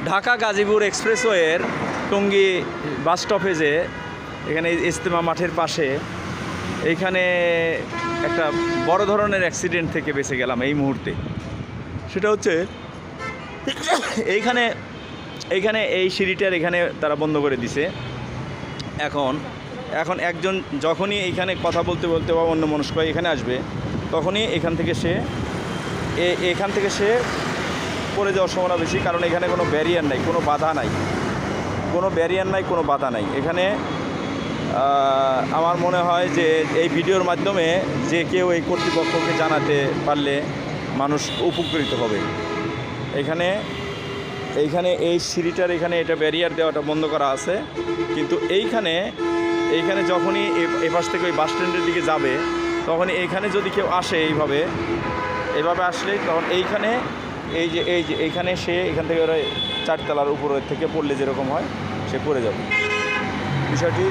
ঢাকা গাজীপুর এক্সপ্রেসওয়ের টঙ্গী বাস স্টপেজে এখানে ইজতেমা মাঠের পাশে এইখানে একটা বড় ধরনের অ্যাক্সিডেন্ট থেকে বেঁচে গেলাম এই মুহূর্তে। সেটা হচ্ছে এইখানে এইখানে এই সিঁড়িটার এখানে তারা বন্ধ করে দিছে। এখন একজন যখনই এইখানে কথা বলতে বলতে বা অন্য মনস্ক এখানে আসবে, তখনই এখান থেকে সে পড়ে যাওয়ার সম্ভাবনা বেশি। কারণ এখানে কোনো ব্যারিয়ার নাই, কোনো বাধা নাই, কোনো বাধা নাই এখানে। আমার মনে হয় যে এই ভিডিওর মাধ্যমে যে কেউ এই কর্তৃপক্ষকে জানাতে পারলে মানুষ উপকৃত হবে। এইখানে এই সিঁড়িটার এখানে এটা ব্যারিয়ার দেওয়াটা বন্ধ করা আছে, কিন্তু এইখানে যখনই এই পাশ থেকে ওই বাস স্ট্যান্ডের দিকে যাবে, তখনই এইখানে যদি কেউ আসে এইভাবে আসলে, তখন এইখানে এইখানে সে এখান থেকে ওরা 4 তলার উপরের থেকে পড়লে যেরকম হয় সে পড়ে যাবে। বিষয়টি